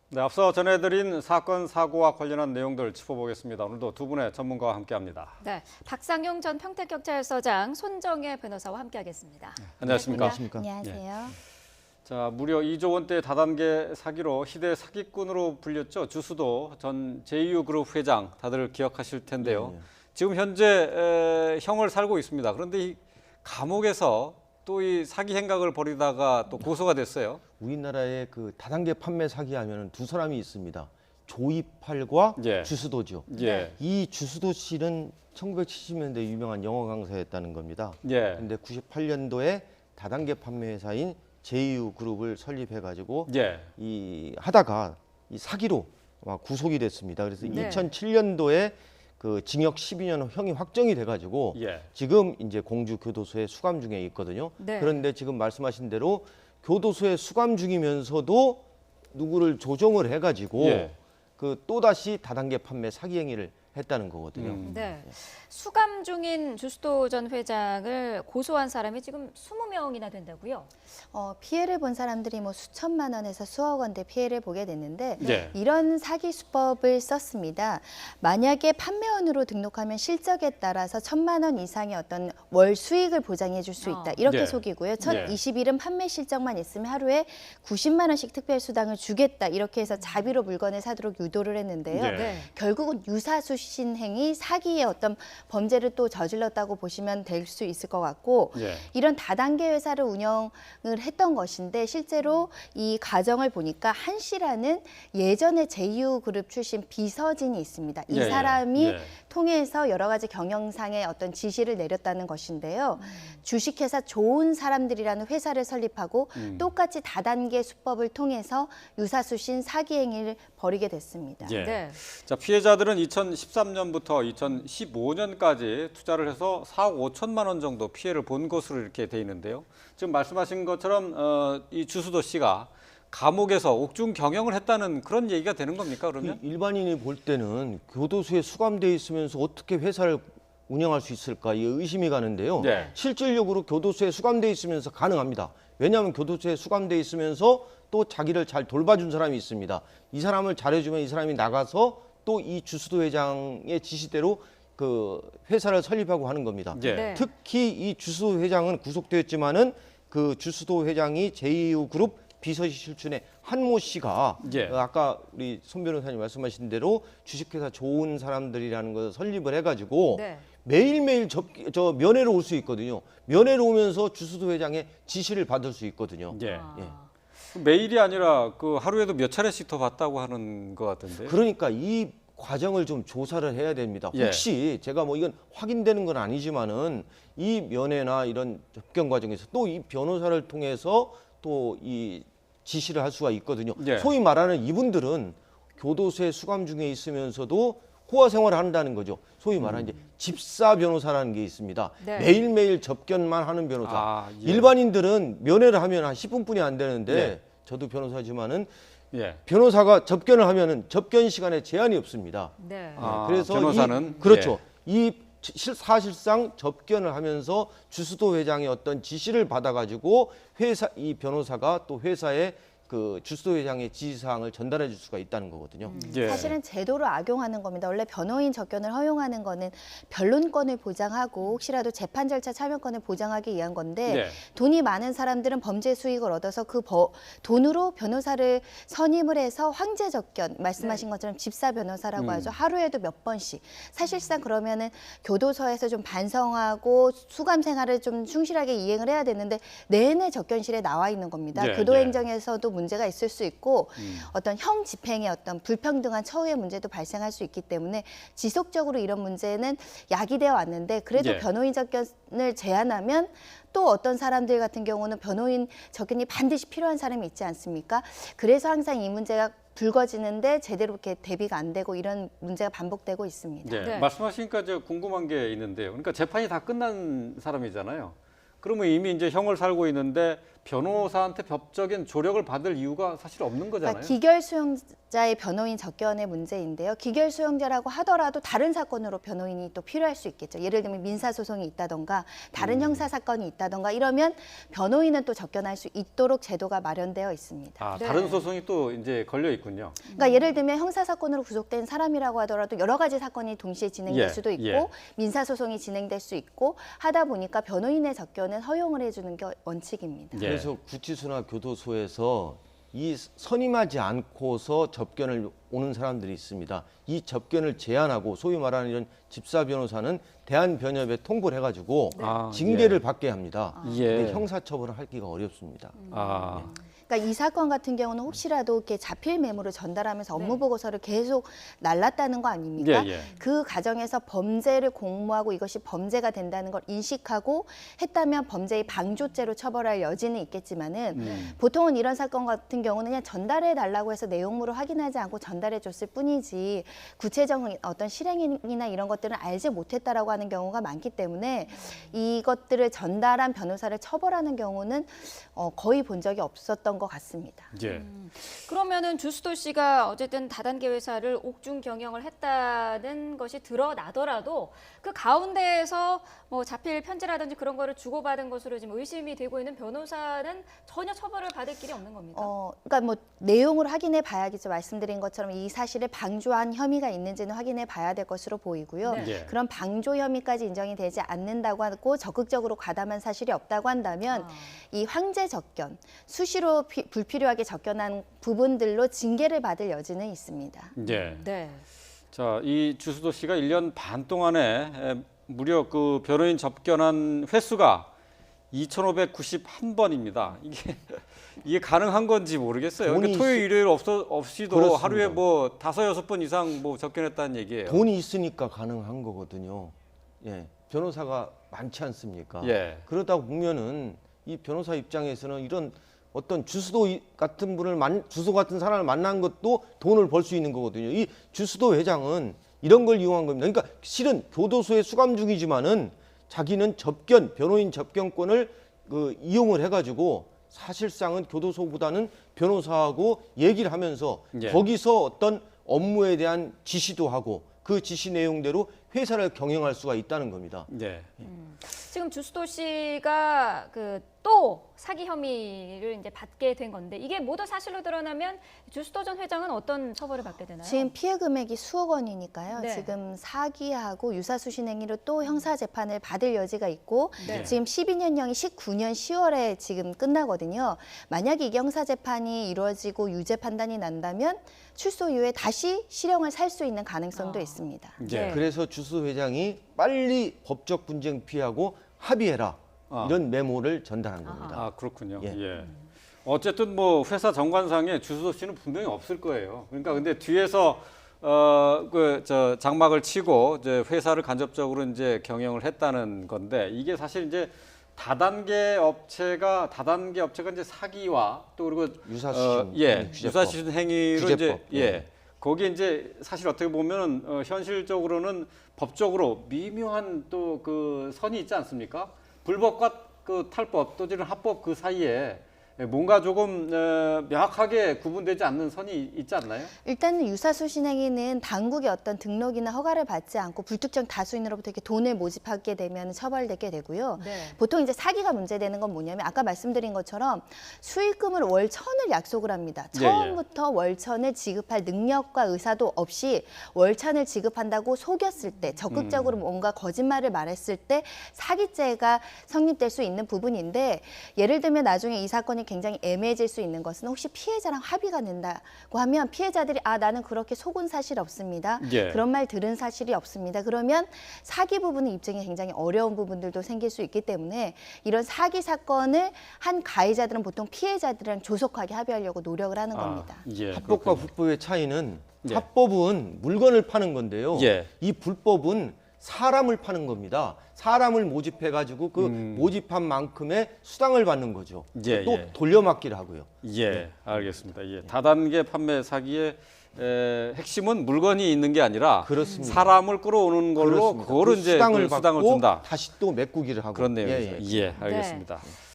네, 앞서 전해드린 사건, 사고와 관련한 내용들 짚어보겠습니다. 오늘도 두 분의 전문가와 함께합니다. 네, 박상용 전 평택경찰서장, 손정혜 변호사와 함께하겠습니다. 안녕하십니까? 안녕하세요. 자, 무려 2조 원대 다단계 사기로 희대 사기꾼으로 불렸죠. 주수도 전 JU그룹 회장, 다들 기억하실 텐데요. 지금 현재 형을 살고 있습니다. 그런데 이 감옥에서 또 이 사기 행각을 벌이다가 또 고소가 됐어요. 우리나라에 그 다단계 판매 사기하면 두 사람이 있습니다. 조이팔과 예. 주수도죠. 예. 이 주수도 씨는 1970년대 유명한 영어 강사였다는 겁니다. 예. 근데 98년도에 다단계 판매 회사인 JU그룹을 설립해 가지고 예. 이 하다가 이 사기로 구속이 됐습니다. 그래서 네. 2007년도에 그 징역 12년 형이 확정이 돼 가지고 예. 지금 이제 공주 교도소에 수감 중에 있거든요. 네. 그런데 지금 말씀하신 대로 교도소에 수감 중이면서도 누구를 조정을 해 가지고 예. 그 또다시 다단계 판매 사기 행위를 했다는 거거든요. 네, 수감 중인 주수도 전 회장을 고소한 사람이 지금 20명이나 된다고요? 피해를 본 사람들이 뭐 수천만 원에서 수억 원대 피해를 보게 됐는데 네. 이런 사기 수법을 썼습니다. 만약에 판매원으로 등록하면 실적에 따라서 1,000만 원 이상의 어떤 월 수익을 보장해 줄 수 있다. 이렇게 네. 속이고요. 첫 네. 20일은 판매 실적만 있으면 하루에 90만 원씩 특별 수당을 주겠다. 이렇게 해서 자비로 물건을 사도록 유도를 했는데요. 네. 결국은 유사수신 행위, 사기의 어떤 범죄를 또 저질렀다고 보시면 될 수 있을 것 같고 예. 이런 다단계 회사를 운영을 했던 것인데 실제로 이 가정을 보니까 한 씨라는 예전에 JU그룹 출신 비서진이 있습니다. 이 예, 예. 사람이 예. 통해서 여러 가지 경영상의 어떤 지시를 내렸다는 것인데요. 주식회사 좋은 사람들이라는 회사를 설립하고 똑같이 다단계 수법을 통해서 유사수신 사기 행위를 벌이게 됐습니다. 예. 네. 자, 피해자들은 2013년부터 2015년까지 투자를 해서 4억 5천만 원 정도 피해를 본 것으로 이렇게 돼 있는데요. 지금 말씀하신 것처럼 이 주수도 씨가 감옥에서 옥중 경영을 했다는 그런 얘기가 되는 겁니까, 그러면? 일반인이 볼 때는 교도소에 수감돼 있으면서 어떻게 회사를 운영할 수 있을까 이 의심이 가는데요. 네. 실질적으로 교도소에 수감돼 있으면서 가능합니다. 왜냐하면 교도소에 수감돼 있으면서 또 자기를 잘 돌봐준 사람이 있습니다. 이 사람을 잘해주면 이 사람이 나가서 또 이 주수도 회장의 지시대로 그 회사를 설립하고 하는 겁니다. 예. 네. 특히 이 주수도 회장은 구속되었지만은 그 주수도 회장이 JU그룹 비서실 출신의 한모 씨가 예. 아까 우리 손 변호사님 말씀하신 대로 주식회사 좋은 사람들이라는 것을 설립을 해가지고 네. 매일매일 저 면회로 올 수 있거든요. 면회로 오면서 주수도 회장의 지시를 받을 수 있거든요. 예. 아. 매일이 아니라 그 하루에도 몇 차례씩 더 봤다고 하는 것 같은데. 그러니까 이 과정을 좀 조사를 해야 됩니다. 예. 혹시 제가 뭐 이건 확인되는 건 아니지만은 이 면회나 이런 접견 과정에서 또 이 변호사를 통해서 또 이 지시를 할 수가 있거든요. 예. 소위 말하는 이분들은 교도소에 수감 중에 있으면서도 호화 생활을 한다는 거죠. 소위 말하는 이제 집사 변호사라는 게 있습니다. 네. 매일매일 접견만 하는 변호사. 아, 예. 일반인들은 면회를 하면 한 10분뿐이 안 되는데 예. 저도 변호사지만은 예. 변호사가 접견을 하면은 접견 시간에 제한이 없습니다. 네. 아, 그래서 변호사는 그렇죠. 이 사실상 접견을 하면서 주수도 회장의 어떤 지시를 받아가지고 이 변호사가 또 회사에 그 주수도 회장의 지시사항을 전달해 줄 수가 있다는 거거든요. 예. 사실은 제도를 악용하는 겁니다. 원래 변호인 접견을 허용하는 거는 변론권을 보장하고 혹시라도 재판 절차 참여권을 보장하기 위한 건데 네. 돈이 많은 사람들은 범죄 수익을 얻어서 그 돈으로 변호사를 선임을 해서 황제 접견 말씀하신 것처럼 집사 변호사라고 하죠. 하루에도 몇 번씩. 사실상 그러면은 교도소에서 좀 반성하고 수감 생활을 좀 충실하게 이행을 해야 되는데 내내 접견실에 나와 있는 겁니다. 예, 교도행정에서도 문제가 있을 수 있고 어떤 형 집행의 어떤 불평등한 처우의 문제도 발생할 수 있기 때문에 지속적으로 이런 문제는 야기되어 왔는데 그래도 예. 변호인 접견을 제한하면 또 어떤 사람들 같은 경우는 변호인 접견이 반드시 필요한 사람이 있지 않습니까? 그래서 항상 이 문제가 불거지는데 제대로 이렇게 대비가 안 되고 이런 문제가 반복되고 있습니다. 네. 네. 말씀하시니까 저 궁금한 게 있는데요. 그러니까 재판이 다 끝난 사람이잖아요. 그러면 이미 이제 형을 살고 있는데 변호사한테 법적인 조력을 받을 이유가 사실 없는 거잖아요. 그러니까 기결 수용자의 변호인 접견의 문제인데요. 기결 수용자라고 하더라도 다른 사건으로 변호인이 또 필요할 수 있겠죠. 예를 들면 민사 소송이 있다던가 다른 형사 사건이 있다던가 이러면 변호인은 또 접견할 수 있도록 제도가 마련되어 있습니다. 아, 네. 다른 소송이 또 이제 걸려 있군요. 그러니까 예를 들면 형사 사건으로 구속된 사람이라고 하더라도 여러 가지 사건이 동시에 진행될 예, 수도 있고 예. 민사 소송이 진행될 수 있고 하다 보니까 변호인의 접견은 허용을 해주는 게 원칙입니다. 예. 그래서 구치소나 교도소에서 이 선임하지 않고서 접견을 오는 사람들이 있습니다. 이 접견을 제한하고 소위 말하는 이런 집사 변호사는 대한변협에 통보를 해가지고 아, 징계를 받게 합니다. 예. 근데 형사처벌을 하기가 어렵습니다. 아, 그러니까 이 사건 같은 경우는 혹시라도 이렇게 자필 메모를 전달하면서 업무 보고서를 계속 날랐다는 거 아닙니까? 예, 예. 그 과정에서 범죄를 공모하고 이것이 범죄가 된다는 걸 인식하고 했다면 범죄의 방조죄로 처벌할 여지는 있겠지만은 보통은 이런 사건 같은 경우는 그냥 전달해 달라고 해서 내용물을 확인하지 않고 전달해 줬을 뿐이지 구체적인 어떤 실행이나 이런 것들은 알지 못했다라고 하는 경우가 많기 때문에 이것들을 전달한 변호사를 처벌하는 경우는 거의 본 적이 없었던 것 같습니다. 예. 그러면은 주수도 씨가 어쨌든 다단계 회사를 옥중 경영을 했다는 것이 드러나더라도 그 가운데에서 뭐 자필 편지라든지 그런 거를 주고받은 것으로 지금 의심이 되고 있는 변호사는 전혀 처벌을 받을 길이 없는 겁니까? 그러니까 뭐 내용을 확인해 봐야겠죠. 말씀드린 것처럼 이 사실을 방조한 혐의가 있는지는 확인해 봐야 될 것으로 보이고요. 네. 예. 그런 방조 혐의까지 인정이 되지 않는다고 하고 적극적으로 가담한 사실이 없다고 한다면 이 황제 접견, 수시로 불필요하게 접견한 부분들로 징계를 받을 여지는 있습니다. 예. 네. 자, 이 주수도 씨가 1년 반 동안에 무려 그 변호인 접견한 횟수가 2,591번입니다. 이게 가능한 건지 모르겠어요. 돈이 그러니까 토요일, 일요일 없이도 그렇습니다. 하루에 뭐 5-6번 이상 뭐 접견했다는 얘기예요. 돈이 있으니까 가능한 거거든요. 예, 변호사가 많지 않습니까? 예. 그러다 보면은 이 변호사 입장에서는 이런 어떤 주수도 같은 주수도 같은 사람을 만난 것도 돈을 벌 수 있는 거거든요. 이 주수도 회장은 이런 걸 이용한 겁니다. 그러니까 실은 교도소에 수감 중이지만은 자기는 변호인 접견권을 이용을 해가지고 사실상은 교도소보다는 변호사하고 얘기를 하면서 예. 거기서 어떤 업무에 대한 지시도 하고 그 지시 내용대로 회사를 경영할 수가 있다는 겁니다. 예. 지금 주수도 씨가 또 사기 혐의를 이제 받게 된 건데 이게 모두 사실로 드러나면 주수도 전 회장은 어떤 처벌을 받게 되나요? 지금 피해 금액이 수억 원이니까요. 네. 지금 사기하고 유사수신 행위로 또 형사 재판을 받을 여지가 있고 네. 지금 12년형이 19년 10월에 지금 끝나거든요. 만약에 이게 형사 재판이 이루어지고 유죄 판단이 난다면 출소 이후에 다시 실형을 살 수 있는 가능성도 있습니다. 예. 네. 그래서 주수 회장이 빨리 법적 분쟁 피하고 합의해라 이런 메모를 전달한 겁니다. 아, 그렇군요. 예. 예. 어쨌든 뭐 회사 정관상에 주수도 씨는 분명히 없을 거예요. 그러니까 근데 뒤에서 장막을 치고 이제 회사를 간접적으로 이제 경영을 했다는 건데 이게 사실 이제 다단계 업체가 이제 사기와 또 그리고 유사시신 규제법. 유사시신 행위로 규제법. 이제 거기에 이제 사실 어떻게 보면 현실적으로는 법적으로 미묘한 또 그 선이 있지 않습니까? 불법과 그 탈법 또는 합법 그 사이에 뭔가 조금 명확하게 구분되지 않는 선이 있지 않나요? 일단은 유사수신 행위는 당국의 어떤 등록이나 허가를 받지 않고 불특정 다수인으로부터 이렇게 돈을 모집하게 되면 처벌되게 되고요. 네. 보통 이제 사기가 문제되는 건 뭐냐면 아까 말씀드린 것처럼 수익금을 월 1,000을 약속을 합니다. 예, 처음부터 월 1,000을 지급할 능력과 의사도 없이 월 1,000을 지급한다고 속였을 때 적극적으로 뭔가 거짓말을 말했을 때 사기죄가 성립될 수 있는 부분인데 예를 들면 나중에 이 사건이 굉장히 애매해질 수 있는 것은 혹시 피해자랑 합의가 된다고 하면 피해자들이 나는 그렇게 속은 사실 없습니다. 예. 그런 말 들은 사실이 없습니다. 그러면 사기 부분의 입증이 굉장히 어려운 부분들도 생길 수 있기 때문에 이런 사기 사건을 한 가해자들은 보통 피해자들이랑 조속하게 합의하려고 노력을 하는 겁니다. 예, 합법과 그렇군요. 불법의 차이는 예. 합법은 물건을 파는 건데요. 예. 이 불법은 사람을 파는 겁니다. 사람을 모집해가지고 그 모집한 만큼의 수당을 받는 거죠. 예, 또 예. 돌려막기를 하고요. 예, 알겠습니다. 예. 다단계 판매 사기의 핵심은 물건이 있는 게 아니라 그렇습니다. 사람을 끌어오는 걸로 그렇습니다. 그거를 그 이제 수당을 그 수당을 받고 준다. 다시 또 메꾸기를 하고. 그런 내용이죠. 예, 예. 예, 알겠습니다.